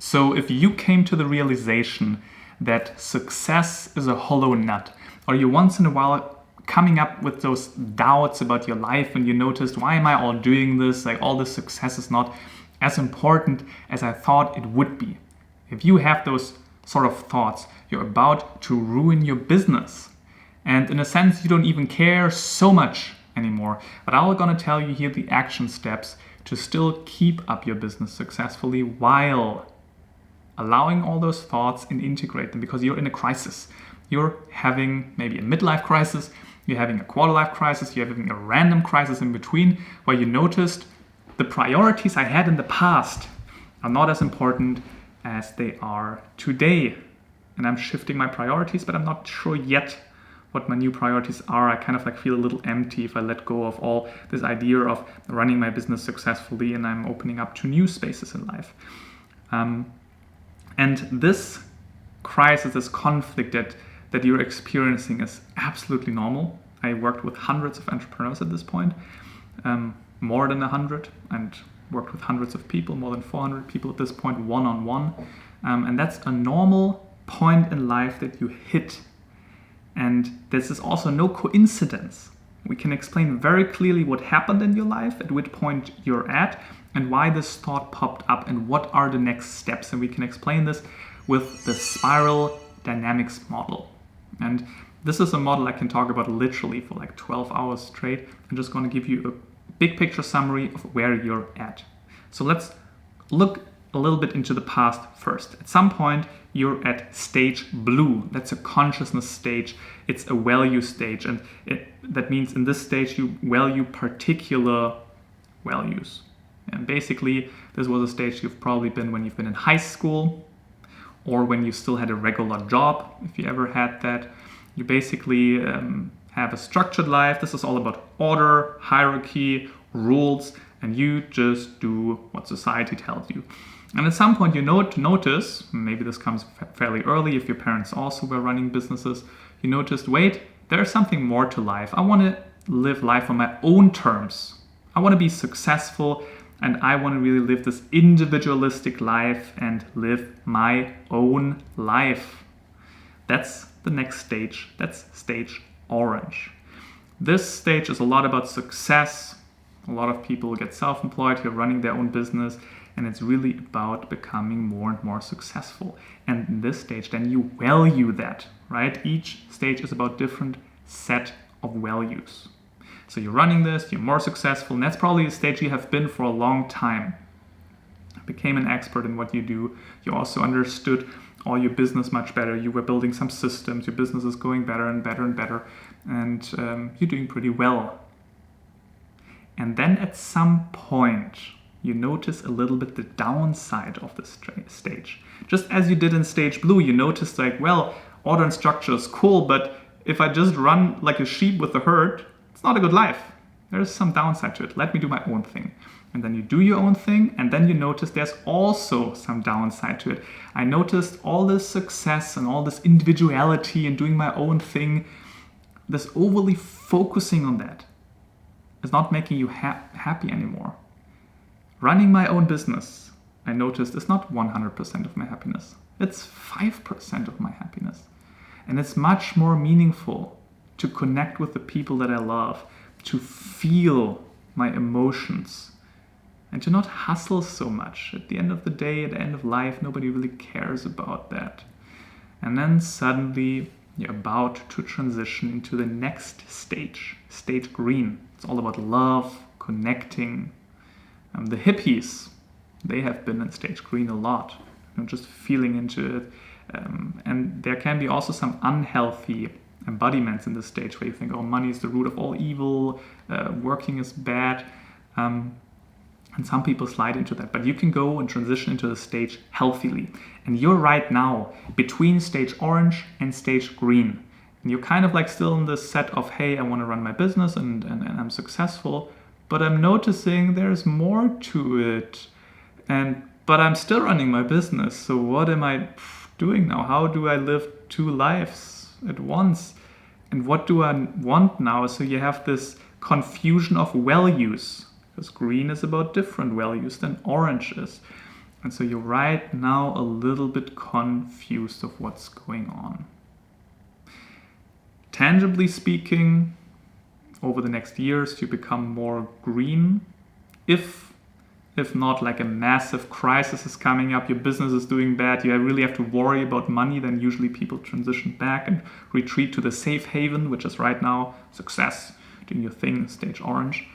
So if you came to the realization that success is a hollow nut, or you once in a while coming up with those doubts about your life and you noticed, why am I all doing this? Like, all this success is not as important as I thought it would be. If you have those sort of thoughts, you're about to ruin your business. And in a sense, you don't even care so much anymore. But I'm going to tell you here the action steps to still keep up your business successfully while allowing all those thoughts and integrate them, because you're in a crisis. You're having maybe a midlife crisis, you're having a quarter life crisis, you're having a random crisis in between where you noticed the priorities I had in the past are not as important as they are today. And I'm shifting my priorities, but I'm not sure yet what my new priorities are. I kind of like feel a little empty if I let go of all this idea of running my business successfully, and I'm opening up to new spaces in life. And this crisis, this conflict that you're experiencing is absolutely normal. I worked with hundreds of entrepreneurs at this point, more than 100, and worked with hundreds of people, more than 400 people at this point, one-on-one. And that's a normal point in life that you hit. And this is also no coincidence. We can explain very clearly what happened in your life, at which point you're at, and why this thought popped up, and what are the next steps. And we can explain this with the spiral dynamics model. And this is a model I can talk about literally for like 12 hours straight. I'm just going to give you a big picture summary of where you're at. So let's look a little bit into the past first. At some point, you're at stage blue. That's a consciousness stage. It's a value stage. And that means in this stage, you value particular values. And basically, this was a stage you've probably been when you've been in high school, or when you still had a regular job, if you ever had that. You basically have a structured life. This is all about order, hierarchy, rules, and you just do what society tells you. And at some point you notice, maybe this comes fairly early if your parents also were running businesses, you noticed, wait, there's something more to life. I want to live life on my own terms. I want to be successful, and I want to really live this individualistic life and live my own life. That's the next stage. That's stage orange. This stage is a lot about success. A lot of people get self-employed who are running their own business, and it's really about becoming more and more successful. And in this stage, then you value that, right? Each stage is about different set of values. So you're running this, you're more successful, and that's probably a stage you have been for a long time. You became an expert in what you do. You also understood all your business much better. You were building some systems. Your business is going better and better and better, and you're doing pretty well. And then at some point, you notice a little bit the downside of this stage. Just as you did in stage blue, you noticed like, well, order and structure is cool, but if I just run like a sheep with the herd, it's not a good life. There's some downside to it. Let me do my own thing. And then you do your own thing, and then you notice there's also some downside to it. I noticed all this success and all this individuality and doing my own thing, this overly focusing on that is not making you happy anymore. Running my own business, I noticed, is not 100% of my happiness. It's 5% of my happiness. And it's much more meaningful to connect with the people that I love, to feel my emotions, and to not hustle so much. At the end of the day, at the end of life, nobody really cares about that. And then suddenly you're about to transition into the next stage, stage green. It's all about love, connecting. The hippies, they have been in stage green a lot, just feeling into it. And there can be also some unhealthy embodiments in this stage where you think, oh, money is the root of all evil, working is bad. And some people slide into that. But you can go and transition into the stage healthily. And you're right now between stage orange and stage green. And you're kind of like still in this set of, hey, I want to run my business and I'm successful. But I'm noticing there's more to it. But I'm still running my business. So what am I doing now? How do I live two lives at once? And what do I want now? So you have this confusion of values. Because green is about different values than orange is. And so you're right now a little bit confused of what's going on. Tangibly speaking, over the next years, you become more green. If not like a massive crisis is coming up, your business is doing bad, you really have to worry about money, then usually people transition back and retreat to the safe haven, which is right now success, doing your thing, stage orange.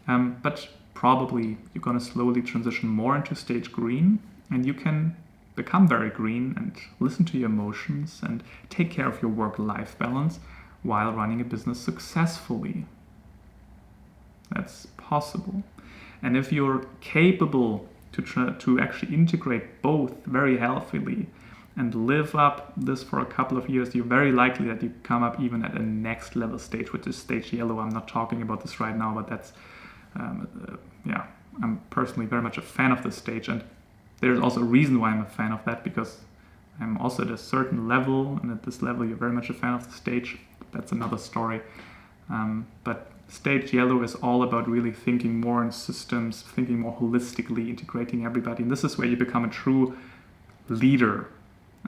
But probably you're going to slowly transition more into stage green, and you can become very green and listen to your emotions and take care of your work-life balance while running a business successfully. That's possible. And if you're capable to actually integrate both very healthily and live up this for a couple of years, you're very likely that you come up even at a next level stage, which is stage yellow. I'm not talking about this right now, but that's, I'm personally very much a fan of this stage. And there's also a reason why I'm a fan of that, because I'm also at a certain level, and at this level you're very much a fan of the stage. That's another story. But stage yellow is all about really thinking more in systems, thinking more holistically, integrating everybody. And this is where you become a true leader.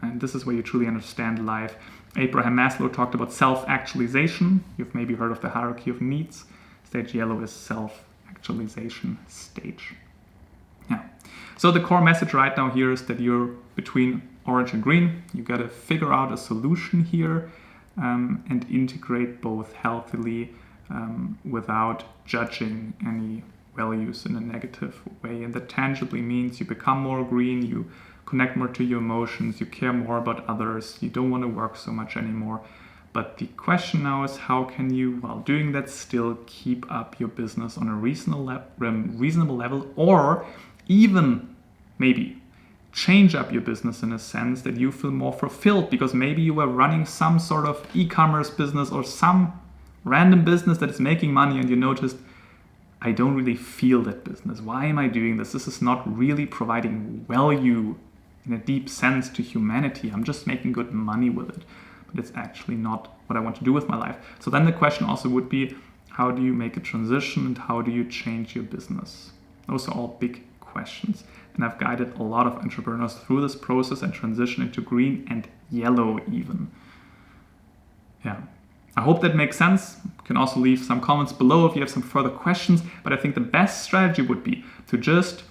And this is where you truly understand life. Abraham Maslow talked about self-actualization. You've maybe heard of the hierarchy of needs. Stage yellow is self-actualization stage. Yeah. So the core message right now here is that you're between orange and green. You got to figure out a solution here and integrate both healthily without judging any values in a negative way. And that tangibly means you become more green, you connect more to your emotions, you care more about others, you don't want to work so much anymore. But the question now is, how can you, while doing that, still keep up your business on a reasonable level, or even maybe change up your business in a sense that you feel more fulfilled, because maybe you were running some sort of e-commerce business or some random business that is making money, and you noticed, I don't really feel that business. Why am I doing this? This is not really providing value in a deep sense to humanity. I'm just making good money with it, but it's actually not what I want to do with my life. So then the question also would be, how do you make a transition and how do you change your business? Those are all big questions. And I've guided a lot of entrepreneurs through this process and transition into green and yellow even. Yeah. I hope that makes sense. You can also leave some comments below if you have some further questions, but I think the best strategy would be to just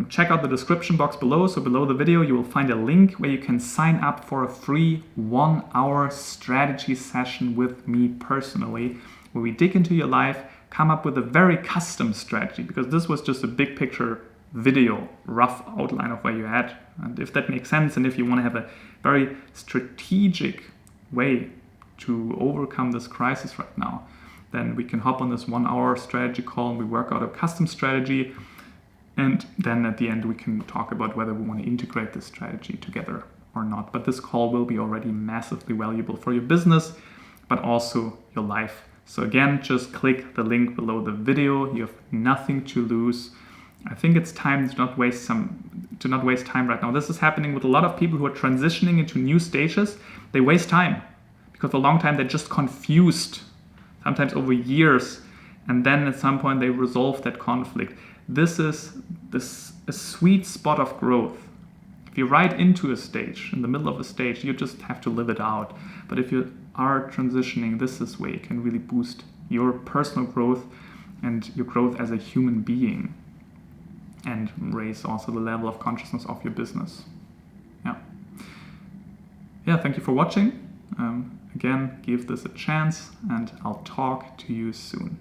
check out the description box below. So below the video, you will find a link where you can sign up for a free 1-hour strategy session with me personally, where we dig into your life, come up with a very custom strategy, because this was just a big picture video, rough outline of where you're at. And if that makes sense, and if you want to have a very strategic way to overcome this crisis right now, then we can hop on this 1-hour strategy call and we work out a custom strategy. And then at the end, we can talk about whether we want to integrate this strategy together or not. But this call will be already massively valuable for your business, but also your life. So again, just click the link below the video. You have nothing to lose. I think it's time to not waste time right now. This is happening with a lot of people who are transitioning into new stages. They waste time because for a long time they're just confused, sometimes over years, and then at some point they resolve that conflict. This is a sweet spot of growth. If you're right into a stage, in the middle of a stage, you just have to live it out. But if you are transitioning, this is where you can really boost your personal growth and your growth as a human being, and raise also the level of consciousness of your business. Yeah, thank you for watching. Again, give this a chance, and I'll talk to you soon.